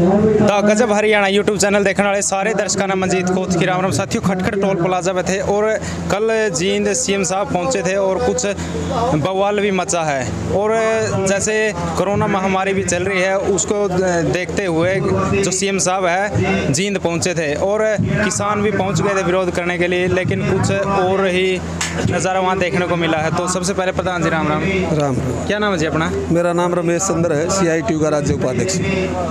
The गजब Haryana YouTube channel देखने वाले सारे दर्शकों ने मंजीत कोत की राम साथियों खटखट टोल प्लाजा पे थे और कल जींद सीएम साहब पहुंचे थे और कुछ बवाल भी मचा है। और जैसे कोरोना महामारी भी चल रही है उसको देखते हुए जो सीएम साहब है जींद पहुंचे थे और किसान भी पहुंच गए थे विरोध करने के लिए, लेकिन कुछ और ही नज़ारा वहाँ देखने को मिला है। तो सबसे पहले प्रधान जी राम राम। राम। क्या नाम है जी अपना? मेरा नाम रमेश चंद्र है, CITU का राज्य उपाध्यक्ष।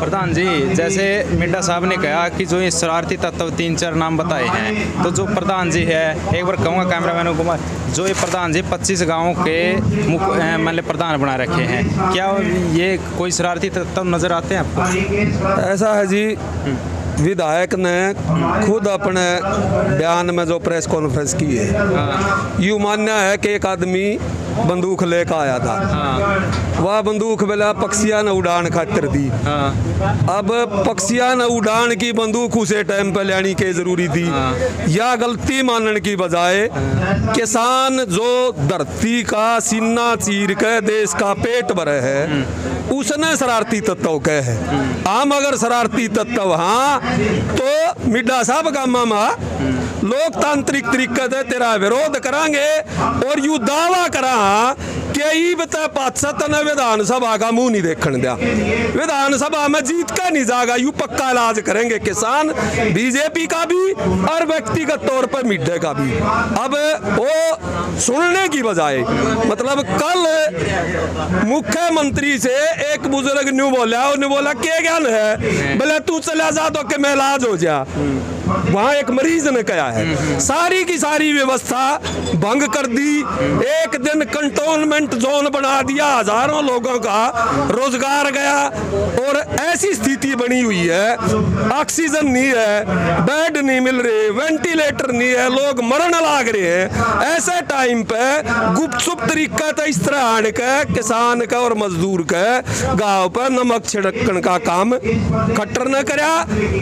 प्रधान जी, जैसे मिड्डा साहब ने कहा कि जो ये शरारती तत्व 3-4 नाम बताए हैं, तो जो प्रधान जी है, एक बार कहूँगा कैमरामैन को, जो ये प्रधान जी 25 गाँव के मतलब प्रधान बना रखे हैं, क्या ये कोई शरारती तत्व नज़र आते हैं आपको? ऐसा है जी, विधायक ने खुद अपने बयान में जो प्रेस कॉन्फ्रेंस की है, यूँ मानना है कि एक आदमी बंदूक लेकर आया था। वह बंदूक वाला पक्षियां ने उड़ान खातिर दी। अब पक्षियां ने उड़ान की बंदूक उसे टाइम पे लेनी के जरूरी थी, या गलती मानने की बजाय किसान जो धरती का सीना चीर के देश का पेट भरे है उसने शरारती तत्व कहे है। हम अगर शरारती तत्व हाँ तो मिड्डा साहब का मामा लोकतांत्रिक तरीके से तेरा विरोध करांगे और यू दावा करा कि पार्षद ने विधानसभा का मुंह नहीं देखने दिया, विधानसभा में जीत का नहीं जाएगा, यू पक्का इलाज करेंगे किसान, बीजेपी का भी और व्यक्तिगत तौर पर मिड्डे का भी। अब वो सुनने की बजाय मतलब कल मुख्यमंत्री से एक बुजुर्ग न्यू बोला, उन्हें बोला क्या ज्ञान है, बोले तू चला जा तो कि मैं इलाज हो जा। वहाँ एक मरीज ने कहा है, सारी की सारी व्यवस्था भंग कर दी, एक दिन कंटोनमेंट जोन बना दिया, हजारों लोगों का रोजगार गया और ऐसी स्थिति बनी हुई है, ऑक्सीजन नहीं है, बेड नहीं मिल रहे, वेंटिलेटर नहीं है, लोग मरने लाग रहे हैं। ऐसे टाइम पे गुपचुप तरीका तो इस तरह आने का किसान का और मजदूर का गाँव पर नमक छिड़कन का काम खट्टर न करा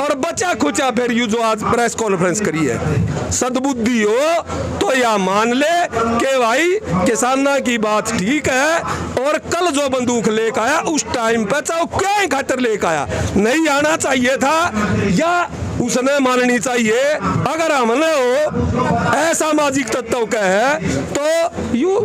और बचा खुचा फिर यू जो आज प्रेस कॉन्फ्रेंस करी है। सद्बुद्धि हो तो या मान ले कि भाई किसाना की बात ठीक है और कल जो बंदूक लेकर आया उस टाइम पे चाहे क्या खातिर लेकर आया, नहीं आना चाहिए था या उसने माननी चाहिए। अगर हमने हो असामाजिक तत्व का है तो यू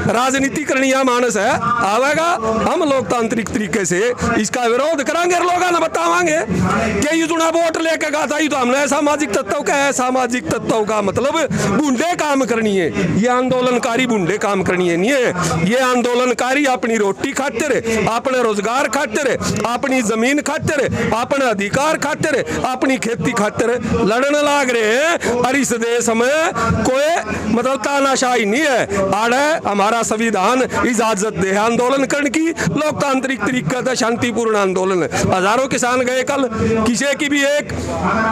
राजनीति करनी मानस है आवेगा, हम लोकतांत्रिक तरीके से इसका विरोध करेंगे और लोगों ने बतावांगे कि यू चुनाव वोट लेकर गया था, तो हमने असामाजिक तत्व का है। सामाजिक तत्व का मतलब बूंदे काम करनी है, ये आंदोलनकारी बूंदे काम करनी है नहीं है, ये आंदोलनकारी अपनी रोटी खातिर, अपने रोजगार खातिर, अपनी जमीन खातिर, अपने अधिकार खातिर, अपनी खेती खातिर लड़ने लाग रहे हैं। और इस देश में कोई मतलब तानाशाही नहीं है, आड़े हमारा संविधान इजाजत दे आंदोलन करने की, लोकतांत्रिक तरीका था शांतिपूर्ण आंदोलन। हजारों किसान गए कल, किसी की भी एक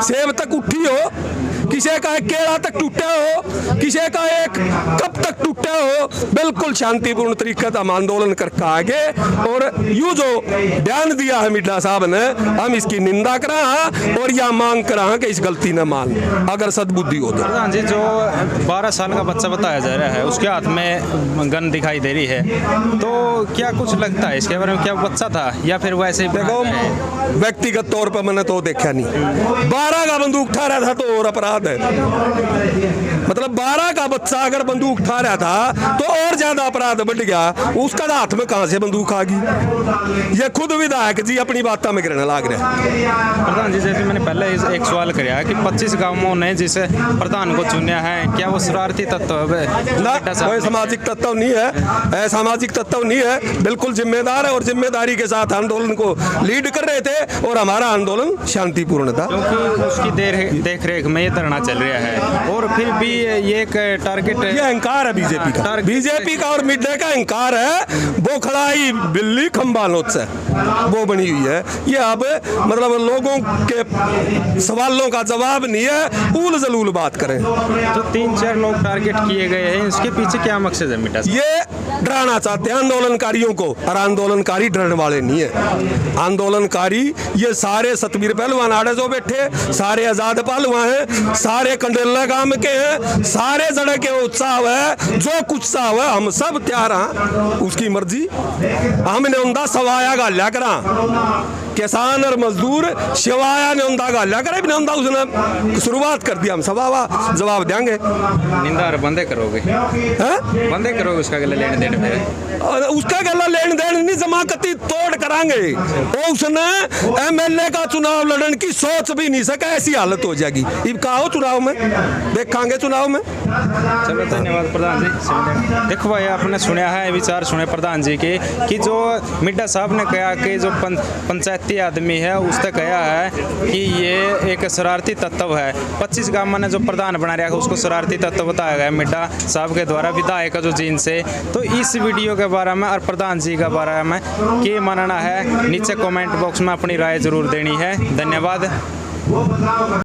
सेब तक उठी हो, किसी का एक केला तक टूटा हो, किसी का एक कब तक टूटा हो, बिल्कुल शांतिपूर्ण तरीके से हम आंदोलन करके आगे। और यू जो बयान दिया है मिड्डा साहब ने, हम इसकी निंदा करा और यह मांग करा कि इस गलती न मान अगर सद्बुद्धि हो तो। प्रधान जी, जो 12 साल का बच्चा बताया जा रहा है उसके हाथ में गन दिखाई दे रही है, तो क्या कुछ लगता है इसके बारे में, क्या बच्चा था या फिर वैसे ही? देखो व्यक्तिगत तौर पर मैंने तो देखा नहीं, 12 का बंदूक उठा रहा था तो और अपराध है, मतलब 12 का बच्चा अगर बंदूक उठा रहा था तो और ज्यादा अपराध बढ़ गया। उसका हाथ में कहां से बंदूक आ गई, ये खुद विधायक जी अपनी बातों में गिरने लग रहे हैं। प्रधान जी, जैसे मैंने पहले एक सवाल किया कि 25 गांवों ने जिस प्रधान को चुना है, क्या वो शरारती तत्व है? कोई सामाजिक तत्व नहीं है, असामाजिक तत्व नहीं है, बिल्कुल जिम्मेदार है और जिम्मेदारी के साथ आंदोलन को लीड कर रहे थे और हमारा आंदोलन शांतिपूर्ण था। क्योंकि उसकी देख रेख में ये धरना चल रहा है और फिर भी ये एक टारगेट, ये अहंकार है बीजेपी का और मिड्डे का अहंकार है। वो खड़ाई बिल्ली खंबा नोच से वो बनी हुई है, ये अब मतलब लोगों के सवालों का जवाब नहीं है, उल जलूल बात करें। तो 3-4 लोग टारगेट किए गए हैं, इसके पीछे क्या मकसद है मिड्डा? ये डराना चाहते हैं आंदोलनकारियों को, और आंदोलनकारी डरने वाले नहीं है। आंदोलनकारी ये सारे सतबीर पहलवान आड़े जो बैठे, सारे आजाद पहलवान हैं, सारे कंडेला गांव के हैं, सारे जड़े के उत्साह है, जो कुछ सा है हम सब तैयार हैं, उसकी मर्जी। हमने उनका सवाया गालिया करा किसान और मजदूर शिवाया ने उनका गालिया करे भी नहीं उसने शुरुआत कर दी हम सवावा जवाब देंगे निंदा और बंदे करोगे हैं बंदे करोगे उसका गले लेने देने फिर और उसका गला लेन देन नहीं जमाकती तोड़ करांगे वो उसने एमएलए का चुनाव लड़ने की सोच भी नहीं सका ऐसी हालत हो जाएगी अब कहा हो चुनाव में देखांगे चुनाव में चलो धन्यवाद प्रधान जी। देखो भाई आपने सुना है विचार सुने प्रधान जी के कि जो मिड्डा साहब ने कहा कि जो पंचायती आदमी है उसने कहा है कि ये एक शरारती तत्व है 25 गांव ने जो प्रधान बना रहा है उसको शरारती तत्व बताया गया मिड्डा साहब के द्वारा विधायक जो जीन से। तो इस वीडियो के बारे में और प्रधान जी के बारे में क्या मानना है नीचे कमेंट बॉक्स में अपनी राय जरूर देनी है। धन्यवाद।